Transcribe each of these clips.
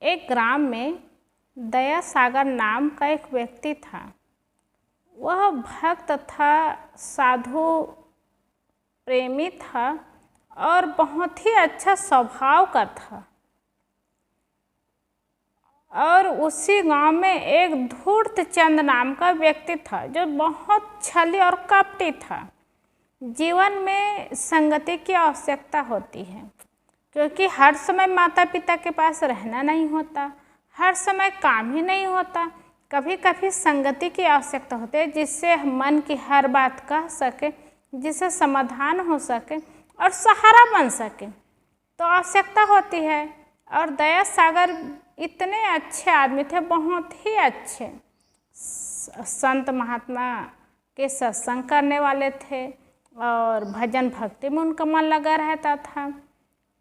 एक ग्राम में दया सागर नाम का एक व्यक्ति था। वह भक्त था, साधु प्रेमी था और बहुत ही अच्छा स्वभाव का था। और उसी गांव में एक धूर्तचंद नाम का व्यक्ति था जो बहुत छली और कपटी था। जीवन में संगति की आवश्यकता होती है, क्योंकि हर समय माता पिता के पास रहना नहीं होता, हर समय काम ही नहीं होता। कभी कभी संगति की आवश्यकता होती है, जिससे मन की हर बात कह सके, जिससे समाधान हो सके और सहारा बन सके, तो आवश्यकता होती है। और दया सागर इतने अच्छे आदमी थे, बहुत ही अच्छे संत महात्मा के सत्संग करने वाले थे और भजन भक्ति में उनका मन लगा रहता था।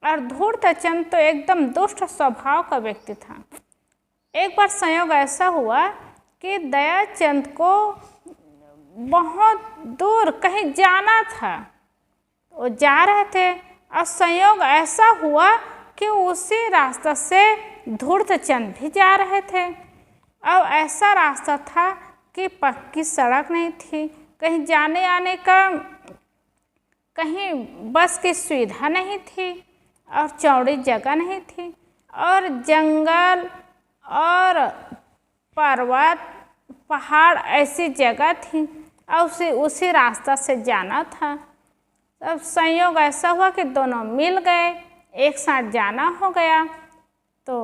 और धूर्तचंद तो एकदम दुष्ट स्वभाव का व्यक्ति था। एक बार संयोग ऐसा हुआ कि दयाचंद को बहुत दूर कहीं जाना था। वो जा रहे थे और संयोग ऐसा हुआ कि उसी रास्ता से धूर्तचंद भी जा रहे थे। और ऐसा रास्ता था कि पक्की सड़क नहीं थी, कहीं जाने आने का कहीं बस की सुविधा नहीं थी और चौड़ी जगह नहीं थी, और जंगल और पर्वत पहाड़ ऐसी जगह थी और उसी रास्ता से जाना था। तब संयोग ऐसा हुआ कि दोनों मिल गए, एक साथ जाना हो गया। तो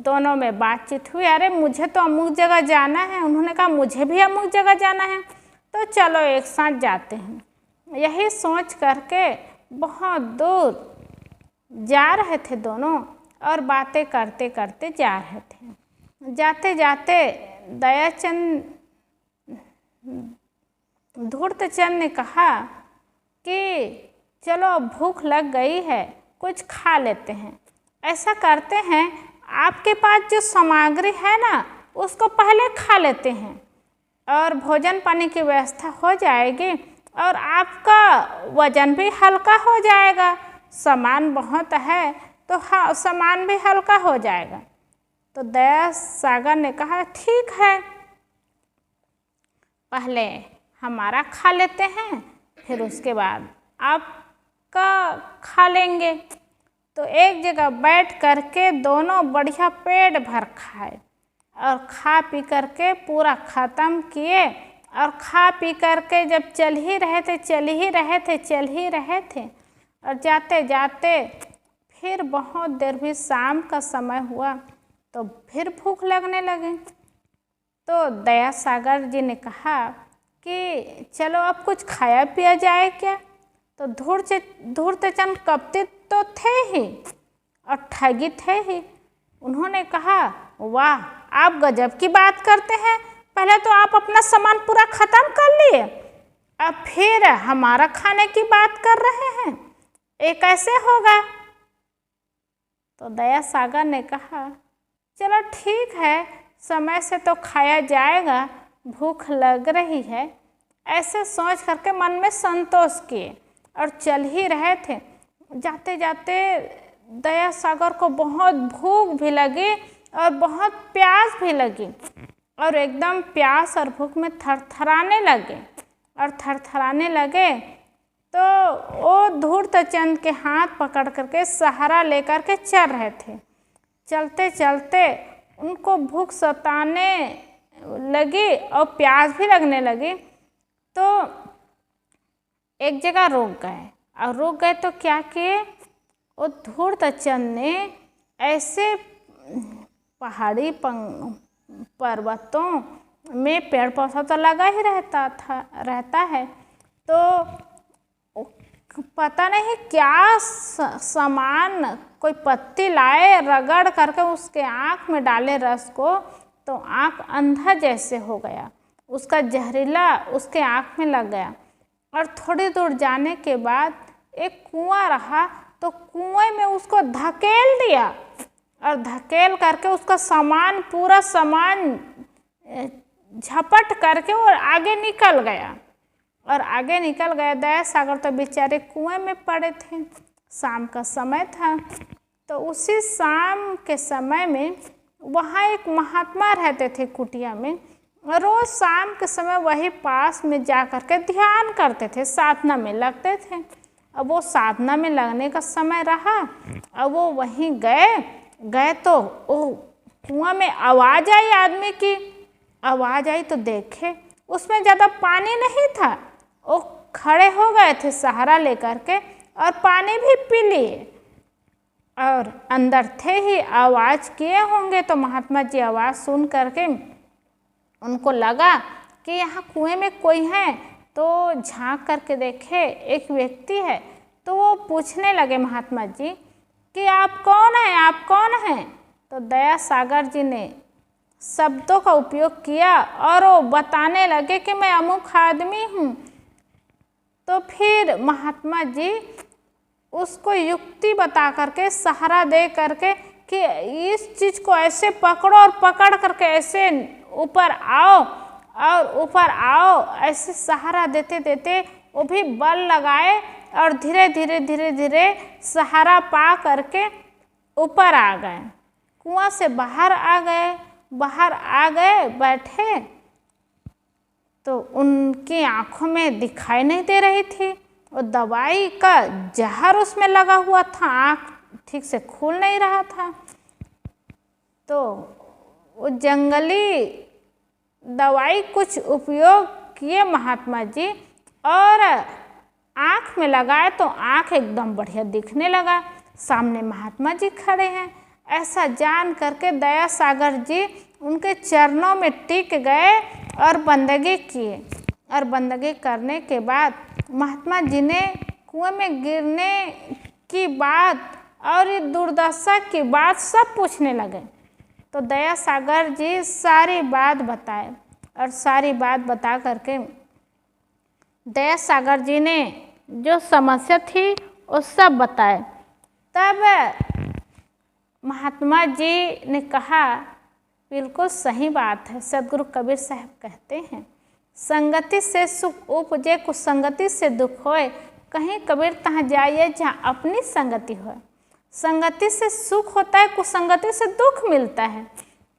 दोनों में बातचीत हुई, अरे मुझे तो अमुक जगह जाना है, उन्होंने कहा मुझे भी अमुक जगह जाना है, तो चलो एक साथ जाते हैं। यही सोच करके बहुत दूर जा रहे थे दोनों और बातें करते करते जा रहे थे। जाते जाते दयाचंद धूर्तचंद ने कहा कि चलो भूख लग गई है, कुछ खा लेते हैं। ऐसा करते हैं, आपके पास जो सामग्री है ना उसको पहले खा लेते हैं और भोजन पानी की व्यवस्था हो जाएगी और आपका वजन भी हल्का हो जाएगा। सामान बहुत है तो हाँ, सामान भी हल्का हो जाएगा। तो दया सागर ने कहा ठीक है, पहले हमारा खा लेते हैं, फिर उसके बाद आपका खा लेंगे। तो एक जगह बैठ करके दोनों बढ़िया पेट भर खाए और खा पी करके पूरा ख़त्म किए। और खा पी करके जब चल ही रहे थे और जाते जाते फिर बहुत देर भी शाम का समय हुआ तो फिर भूख लगने लगी। तो दया सागर जी ने कहा कि चलो अब कुछ खाया पिया जाए क्या। तो धूर्तचंद कपटी तो थे ही और ठगी थे ही। उन्होंने कहा वाह, आप गजब की बात करते हैं, पहले तो आप अपना सामान पूरा ख़त्म कर लिए, अब फिर हमारा खाने की बात कर रहे हैं, ये कैसे होगा। तो दया सागर ने कहा चलो ठीक है, समय से तो खाया जाएगा, भूख लग रही है। ऐसे सोच करके मन में संतोष किए और चल ही रहे थे। जाते जाते दया सागर को बहुत भूख भी लगी और बहुत प्यास भी लगी और एकदम प्यास और भूख में थरथराने लगे। तो वो धूर्तचंद के हाथ पकड़ करके सहारा लेकर के चल रहे थे। चलते चलते उनको भूख सताने लगी और प्यास भी लगने लगी। तो एक जगह रुक गए तो क्या किए, वो धूर्तचंद ने ऐसे पहाड़ी पर्वतों में पेड़ पौधा तो लगा ही रहता है। तो पता नहीं क्या सामान, कोई पत्ती लाए, रगड़ करके उसके आँख में डाले रस को, तो आँख अंधा जैसे हो गया, उसका जहरीला उसके आँख में लग गया। और थोड़ी दूर जाने के बाद एक कुआं रहा, तो कुएं में उसको धकेल दिया और धकेल करके उसका पूरा सामान झपट करके और आगे निकल गया। दया सागर तो बेचारे कुएं में पड़े थे। शाम का समय था। तो उसी शाम के समय में वहाँ एक महात्मा रहते थे कुटिया में। रोज शाम के समय वही पास में जा कर के ध्यान करते थे, साधना में लगते थे। अब वो साधना में लगने का समय रहा, अब वो वहीं गए तो वो कुआं में आवाज़ आई, आदमी की आवाज़ आई तो देखे उसमें ज़्यादा पानी नहीं था। वो खड़े हो गए थे सहारा लेकर के और पानी भी पी लिए, और अंदर थे ही आवाज़ किए होंगे। तो महात्मा जी आवाज़ सुन करके उनको लगा कि यहाँ कुएं में कोई है, तो झांक करके देखे एक व्यक्ति है। तो वो पूछने लगे महात्मा जी कि आप कौन हैं, आप कौन हैं। तो दया सागर जी ने शब्दों का उपयोग किया और वो बताने लगे कि मैं अमुक आदमी हूँ। तो फिर महात्मा जी उसको युक्ति बता करके, सहारा दे करके कि इस चीज़ को ऐसे पकड़ो और पकड़ करके ऐसे ऊपर आओ और ऊपर आओ, ऐसे सहारा देते देते वो भी बल लगाए और धीरे धीरे धीरे धीरे सहारा पा करके ऊपर आ गए, कुआं से बाहर आ गए, बैठे तो उनकी आंखों में दिखाई नहीं दे रही थी। और दवाई का जहर उसमें लगा हुआ था, आँख ठीक से खुल नहीं रहा था। तो वो जंगली दवाई कुछ उपयोग किए महात्मा जी, और आँख में लगाए तो आँख एकदम बढ़िया दिखने लगा। सामने महात्मा जी खड़े हैं। ऐसा जान करके दया सागर जी उनके चरणों में टिक गए और बंदगी किए। और बंदगी करने के बाद महात्मा जी ने कुएं में गिरने की बात और ये दुर्दशा की बात सब पूछने लगे। तो दया सागर जी सारी बात बताए, और सारी बात बता करके दया सागर जी ने जो समस्या थी वो सब बताए। तब महात्मा जी ने कहा, बिल्कुल सही बात है, सदगुरु कबीर साहब कहते हैं, संगति से सुख उपजे, कुसंगति से दुख होए। कहीं कबीर तहाँ जाइए जहाँ अपनी संगति हो। संगति से सुख होता है, कुसंगति से दुख मिलता है।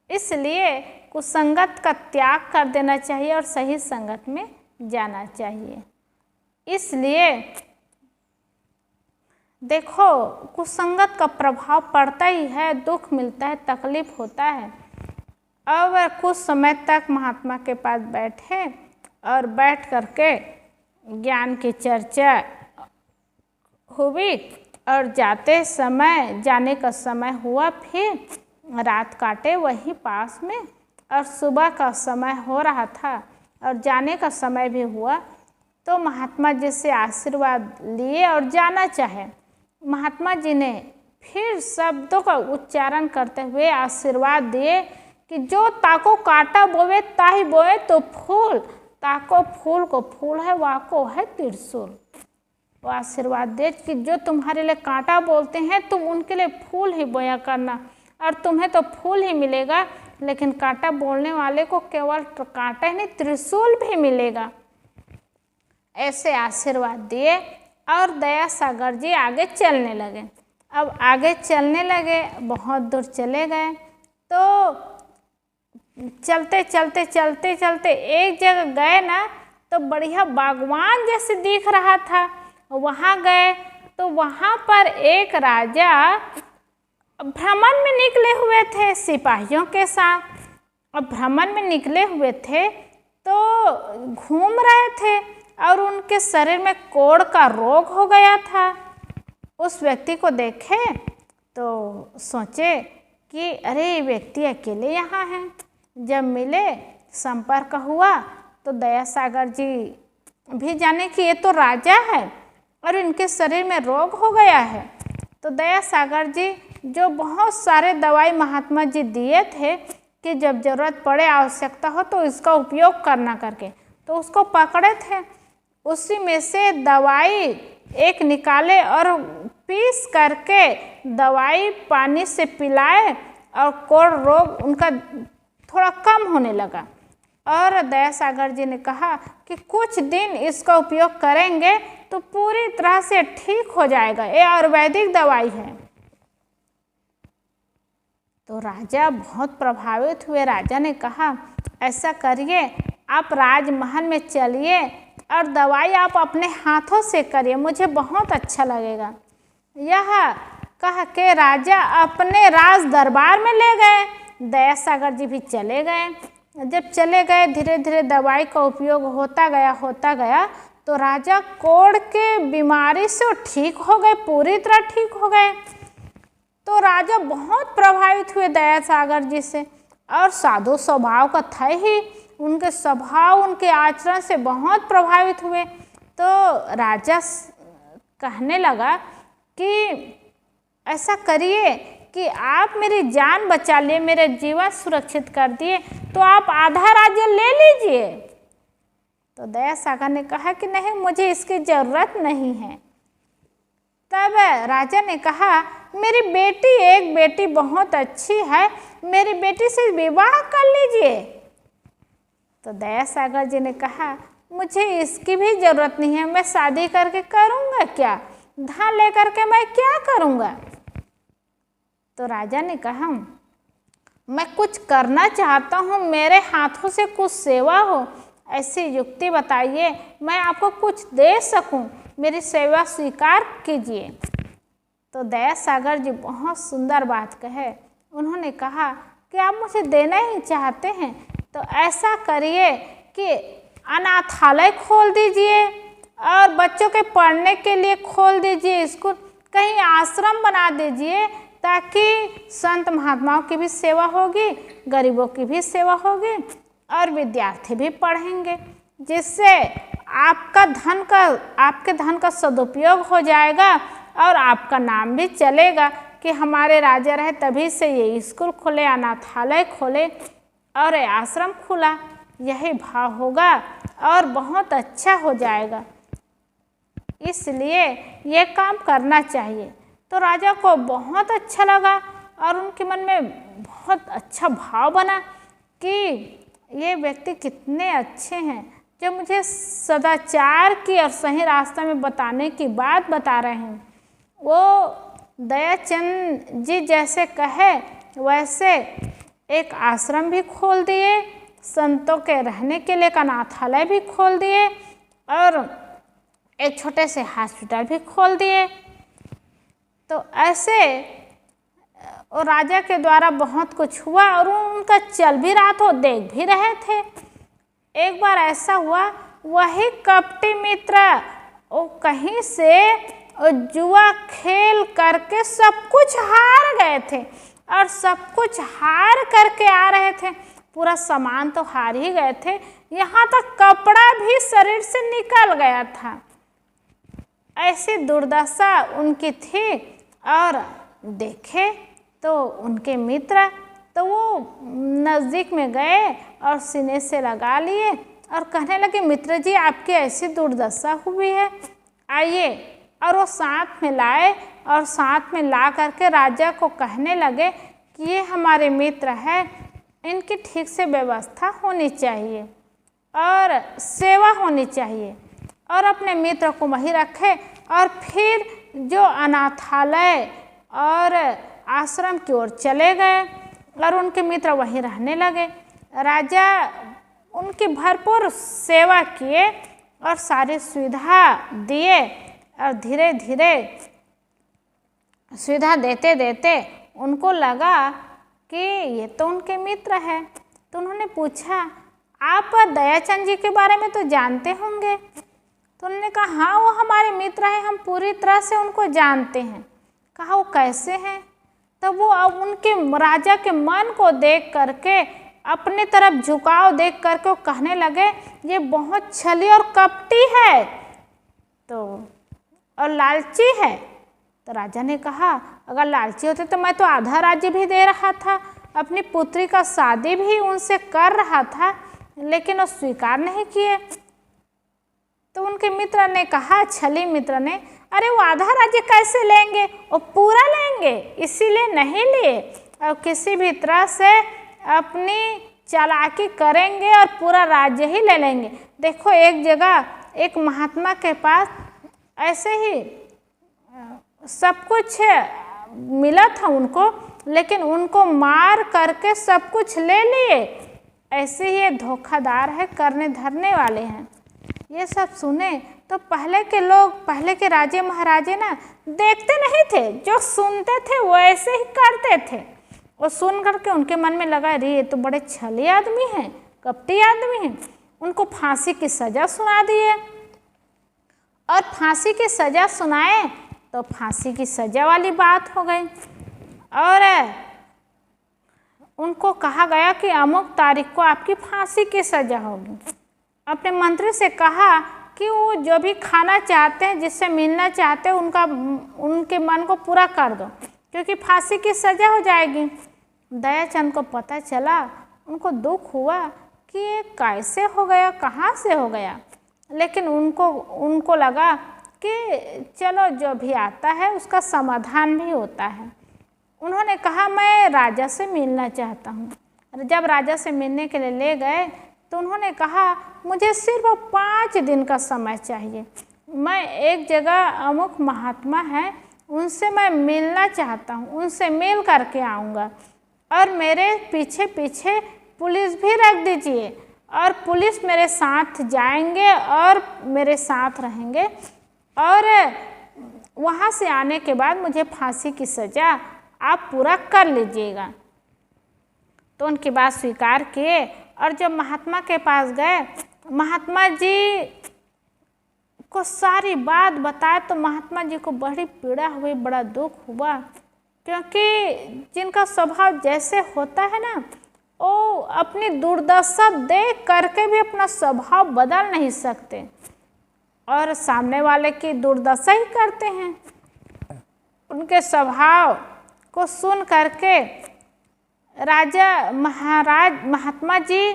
इसलिए कुसंगत का त्याग कर देना चाहिए और सही संगत में जाना चाहिए। इसलिए देखो, कुसंगत का प्रभाव पड़ता ही है, दुख मिलता है, तकलीफ होता है। अब कुछ समय तक महात्मा के पास बैठे और बैठ करके ज्ञान की चर्चा हुई, और जाने का समय हुआ। फिर रात काटे वहीं पास में, और सुबह का समय हो रहा था और जाने का समय भी हुआ। तो महात्मा जी से आशीर्वाद लिए और जाना चाहे। महात्मा जी ने फिर शब्दों का उच्चारण करते हुए आशीर्वाद दिए कि जो ताको कांटा बोवे ताही बोए तो फूल, ताको फूल को फूल है, वाको है त्रिशूल। वो आशीर्वाद दे कि जो तुम्हारे लिए कांटा बोलते हैं तुम उनके लिए फूल ही बोया करना, और तुम्हें तो फूल ही मिलेगा, लेकिन कांटा बोलने वाले को केवल कांटा ही नहीं त्रिशूल भी मिलेगा। ऐसे आशीर्वाद दिए और दया सागर जी आगे चलने लगे। अब आगे चलने लगे, बहुत दूर चले गए। तो चलते चलते चलते चलते एक जगह गए ना, तो बढ़िया बागवान जैसे दिख रहा था। वहाँ गए तो वहाँ पर एक राजा भ्रमण में निकले हुए थे सिपाहियों के साथ। अब भ्रमण में निकले हुए थे तो घूम रहे थे, और उनके शरीर में कोढ़ का रोग हो गया था। उस व्यक्ति को देखे तो सोचे कि अरे ये व्यक्ति अकेले यहाँ हैं। जब मिले, संपर्क हुआ, तो दया सागर जी भी जाने कि ये तो राजा है और इनके शरीर में रोग हो गया है। तो दया सागर जी जो बहुत सारे दवाई महात्मा जी दिए थे कि जब जरूरत पड़े, आवश्यकता हो तो इसका उपयोग करना करके, तो उसको पकड़े थे। उसी में से दवाई एक निकाले और पीस करके दवाई पानी से पिलाए, और कोढ़ रोग उनका थोड़ा कम होने लगा। और दया सागर जी ने कहा कि कुछ दिन इसका उपयोग करेंगे तो पूरी तरह से ठीक हो जाएगा, ये आयुर्वेदिक दवाई है। तो राजा बहुत प्रभावित हुए। राजा ने कहा, ऐसा करिए, आप राजमहल में चलिए और दवाई आप अपने हाथों से करिए, मुझे बहुत अच्छा लगेगा। यह कह के राजा अपने राज दरबार में ले गए। दयासागर जी भी चले गए। जब चले गए, धीरे धीरे दवाई का उपयोग होता गया तो राजा कोढ़ के बीमारी से ठीक हो गए, पूरी तरह ठीक हो गए। तो राजा बहुत प्रभावित हुए दयासागर जी से, और साधु स्वभाव का था ही, उनके स्वभाव उनके आचरण से बहुत प्रभावित हुए। तो राजा कहने लगा कि ऐसा करिए कि आप मेरी जान बचा लिए, मेरे जीवन सुरक्षित कर दिए, तो आप आधा राज्य ले लीजिए। तो दयासागर ने कहा कि नहीं, मुझे इसकी ज़रूरत नहीं है। तब राजा ने कहा, मेरी बेटी, एक बेटी बहुत अच्छी है, मेरी बेटी से विवाह कर लीजिए। तो दयासागर जी ने कहा, मुझे इसकी भी ज़रूरत नहीं है, मैं शादी करके करूँगा क्या, धन लेकर के मैं क्या करूँगा। तो राजा ने कहा, मैं कुछ करना चाहता हूँ, मेरे हाथों से कुछ सेवा हो, ऐसी युक्ति बताइए, मैं आपको कुछ दे सकूँ, मेरी सेवा स्वीकार कीजिए। तो दयासागर जी बहुत सुंदर बात कहे। उन्होंने कहा कि आप मुझे देना ही चाहते हैं, तो ऐसा करिए कि अनाथालय खोल दीजिए और बच्चों के पढ़ने के लिए खोल दीजिए स्कूल, कहीं आश्रम बना दीजिए, ताकि संत महात्माओं की भी सेवा होगी, गरीबों की भी सेवा होगी और विद्यार्थी भी पढ़ेंगे, जिससे आपके धन का सदुपयोग हो जाएगा और आपका नाम भी चलेगा कि हमारे राजा रहे तभी से ये स्कूल खोले, अनाथालय खोले और आश्रम खुला। यही भाव होगा और बहुत अच्छा हो जाएगा, इसलिए ये काम करना चाहिए। तो राजा को बहुत अच्छा लगा और उनके मन में बहुत अच्छा भाव बना कि ये व्यक्ति कितने अच्छे हैं, जो मुझे सदाचार की और सही रास्ता में बताने की बात बता रहे हैं। वो दयाचंद जी जैसे कहे वैसे एक आश्रम भी खोल दिए, संतों के रहने के लिए एक अनाथालय भी खोल दिए और एक छोटे से हॉस्पिटल भी खोल दिए। तो ऐसे और राजा के द्वारा बहुत कुछ हुआ और उनका चल भी रहा था, देख भी रहे थे। एक बार ऐसा हुआ, वही कपटी मित्र वो कहीं से जुआ खेल करके सब कुछ हार गए थे और सब कुछ हार करके आ रहे थे, पूरा सामान तो हार ही गए थे, यहाँ तक कपड़ा भी शरीर से निकल गया था। ऐसी दुर्दशा उनकी थी और देखे तो उनके मित्र, तो वो नज़दीक में गए और सीने से लगा लिए और कहने लगे, मित्र जी आपकी ऐसी दुर्दशा हुई है, आइए। और वो साथ में लाए और साथ में ला करके राजा को कहने लगे कि ये हमारे मित्र हैं, इनकी ठीक से व्यवस्था होनी चाहिए और सेवा होनी चाहिए, और अपने मित्र को वहीं रखे और फिर जो अनाथालय और आश्रम की ओर चले गए और उनके मित्र वहीं रहने लगे। राजा उनकी भरपूर सेवा किए और सारी सुविधा दिए और धीरे धीरे सुविधा देते देते उनको लगा कि ये तो उनके मित्र हैं। तो उन्होंने पूछा, आप दयाचंद जी के बारे में तो जानते होंगे? तो उन्होंने कहा, हाँ वो हमारे मित्र हैं, हम पूरी तरह से उनको जानते हैं। कहा, वो कैसे हैं? तब वो अब उनके राजा के मन को देख करके, अपने तरफ झुकाव देख करके वो कहने लगे, ये बहुत छली और कपटी है तो और लालची है। तो राजा ने कहा, अगर लालची होते तो मैं तो आधा राज्य भी दे रहा था, अपनी पुत्री का शादी भी उनसे कर रहा था, लेकिन वो स्वीकार नहीं किए। तो उनके मित्र ने कहा, छली मित्र ने, अरे वो आधा राज्य कैसे लेंगे, वो पूरा लेंगे, इसीलिए नहीं लिए, और किसी भी तरह से अपनी चालाकी करेंगे और पूरा राज्य ही ले लेंगे। देखो एक जगह एक महात्मा के पास ऐसे ही सब कुछ मिला था उनको, लेकिन उनको मार करके सब कुछ ले लिए। ऐसे ही ये धोखादार है, करने धरने वाले हैं। ये सब सुने तो पहले के लोग, पहले के राजे महाराजे ना देखते नहीं थे, जो सुनते थे वो ऐसे ही करते थे। और सुन करके उनके मन में लगा, अरे ये तो बड़े छली आदमी हैं, कपटी आदमी हैं। उनको फांसी की सज़ा सुना दिए। और फांसी की सज़ा सुनाए तो फांसी की सज़ा वाली बात हो गई। और उनको कहा गया कि अमुक तारीख को आपकी फांसी की सज़ा होगी। अपने मंत्री से कहा कि वो जो भी खाना चाहते हैं, जिससे मिलना चाहते हैं, उनके मन को पूरा कर दो, क्योंकि फांसी की सज़ा हो जाएगी। दयाचंद को पता चला, उनको दुख हुआ कि ये कैसे हो गया, कहाँ से हो गया। लेकिन उनको लगा कि चलो जो भी आता है उसका समाधान भी होता है। उन्होंने कहा, मैं राजा से मिलना चाहता हूँ। जब राजा से मिलने के लिए ले गए तो उन्होंने कहा, मुझे सिर्फ 5 दिन का समय चाहिए। मैं एक जगह अमुक महात्मा है, उनसे मैं मिलना चाहता हूँ, उनसे मिल करके आऊँगा। और मेरे पीछे पीछे पुलिस भी रख दीजिए, और पुलिस मेरे साथ जाएंगे और मेरे साथ रहेंगे। और वहाँ से आने के बाद मुझे फांसी की सज़ा आप पूरा कर लीजिएगा। तो उनकी बात स्वीकार किए। और जब महात्मा के पास गए, महात्मा जी को सारी बात बताए तो महात्मा जी को बड़ी पीड़ा हुई, बड़ा दुख हुआ। क्योंकि जिनका स्वभाव जैसे होता है ना, वो अपनी दुर्दशा देख करके भी अपना स्वभाव बदल नहीं सकते और सामने वाले की दुर्दशा ही करते हैं। उनके स्वभाव को सुन करके महात्मा जी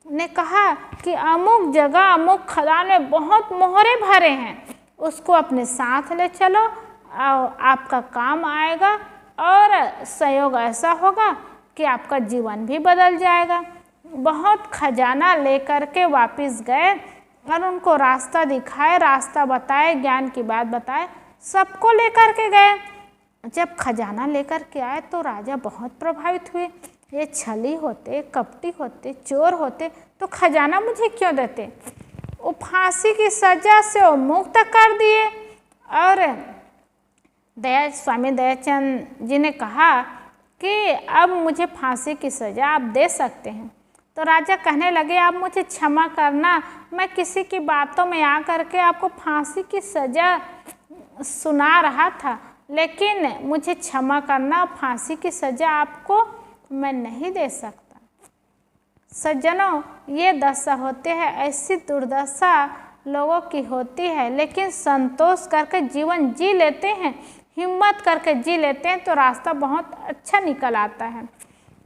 ने कहा कि अमुक जगह, अमुक खदान में बहुत मोहरे भरे हैं, उसको अपने साथ ले चलो, आपका काम आएगा और संयोग ऐसा होगा कि आपका जीवन भी बदल जाएगा। बहुत खजाना लेकर के वापस गए और उनको रास्ता दिखाए, रास्ता बताए, ज्ञान की बात बताए, सबको लेकर के गए। जब खजाना लेकर के आए तो राजा बहुत प्रभावित हुए। ये छली होते, कपटी होते, चोर होते तो खजाना मुझे क्यों देते। वो फांसी की सज़ा से वो मुक्त कर दिए। और स्वामी दयाचंद जी ने कहा कि अब मुझे फांसी की सज़ा आप दे सकते हैं। तो राजा कहने लगे, आप मुझे क्षमा करना, मैं किसी की बातों में आ करके आपको फांसी की सज़ा सुना रहा था, लेकिन मुझे क्षमा करना, फांसी की सज़ा आपको मैं नहीं दे सकता। सज्जनों, ये दशा होते हैं, ऐसी दुर्दशा लोगों की होती है, लेकिन संतोष करके जीवन जी लेते हैं, हिम्मत करके जी लेते हैं तो रास्ता बहुत अच्छा निकल आता है।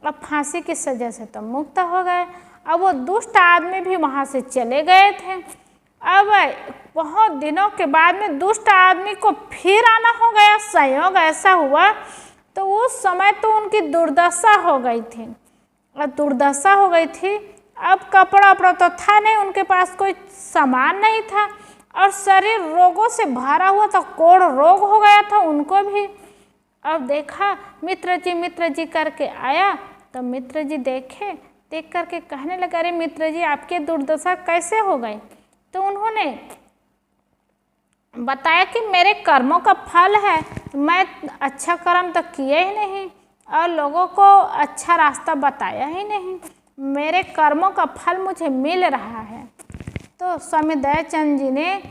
अब फांसी की सज़ा से तो मुक्त हो गए। अब वो दुष्ट आदमी भी वहाँ से चले गए थे। अब बहुत दिनों के बाद में दुष्ट आदमी को फिर आना हो गया। संयोग ऐसा हुआ तो उस समय तो उनकी दुर्दशा हो गई थी। और दुर्दशा हो गई थी, अब कपड़ा उपड़ा तो था नहीं, उनके पास कोई सामान नहीं था और शरीर रोगों से भरा हुआ था, कोढ़ रोग हो गया था उनको भी। अब देखा, मित्र जी करके आया तो मित्र जी देख करके कहने लगा, अरे मित्र जी, आपकी दुर्दशा कैसे हो गई। तो उन्होंने बताया कि मेरे कर्मों का फल है, मैं अच्छा कर्म तो किए ही नहीं और लोगों को अच्छा रास्ता बताया ही नहीं, मेरे कर्मों का फल मुझे मिल रहा है। तो स्वामी दयाचंद जी ने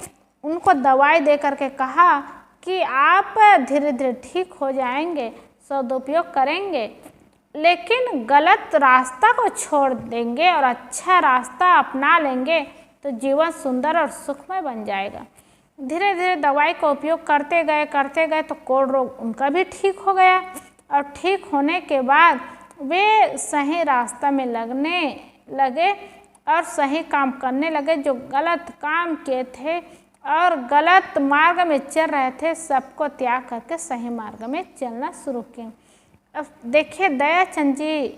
उनको दवाई दे करके कहा कि आप धीरे धीरे ठीक हो जाएंगे, सदुपयोग करेंगे, लेकिन गलत रास्ता को छोड़ देंगे और अच्छा रास्ता अपना लेंगे तो जीवन सुंदर और सुखमय बन जाएगा। धीरे धीरे दवाई का उपयोग करते गए तो कोढ़ रोग उनका भी ठीक हो गया और ठीक होने के बाद वे सही रास्ता में लगने लगे और सही काम करने लगे। जो गलत काम किए थे और गलत मार्ग में चल रहे थे, सबको त्याग करके सही मार्ग में चलना शुरू किए। अब देखिए, दयाचंद जी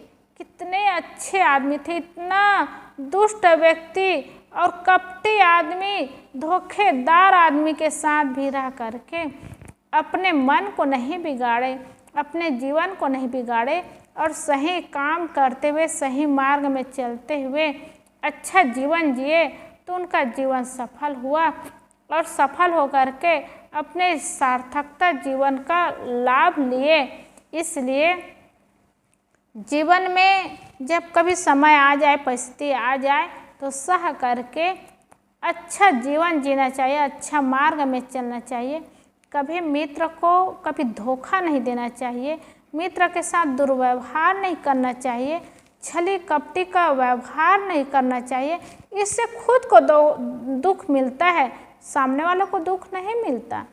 कितने अच्छे आदमी थे। इतना दुष्ट व्यक्ति और कपटी आदमी, धोखेदार आदमी के साथ भी रह करके अपने मन को नहीं बिगाड़े अपने जीवन को नहीं बिगाड़े और सही काम करते हुए, सही मार्ग में चलते हुए अच्छा जीवन जिए, तो उनका जीवन सफल हुआ और सफल होकर के अपने सार्थकता जीवन का लाभ लिए। इसलिए जीवन में जब कभी समय आ जाए, परिस्थिति आ जाए, तो सह करके अच्छा जीवन जीना चाहिए, अच्छा मार्ग में चलना चाहिए। कभी मित्र को कभी धोखा नहीं देना चाहिए, मित्र के साथ दुर्व्यवहार नहीं करना चाहिए, छली कपटी का व्यवहार नहीं करना चाहिए। इससे खुद को दुख मिलता है, सामने वालों को दुख नहीं मिलता।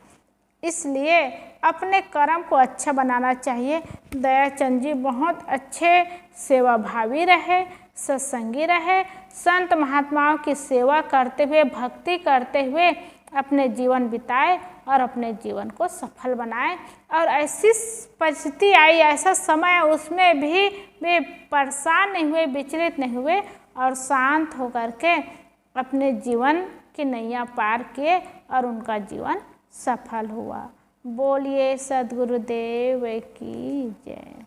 इसलिए अपने कर्म को अच्छा बनाना चाहिए। दयाचंद जी बहुत अच्छे सेवाभावी रहे, सत्संगी रहे, संत महात्माओं की सेवा करते हुए, भक्ति करते हुए अपने जीवन बिताए और अपने जीवन को सफल बनाए। और ऐसी परिस्थिति आई, ऐसा समय, उसमें भी वे परेशान नहीं हुए, विचलित नहीं हुए और शांत होकर के अपने जीवन की नैया पार किए और उनका जीवन सफल हुआ। बोलिए सद्गुरुदेव की जय।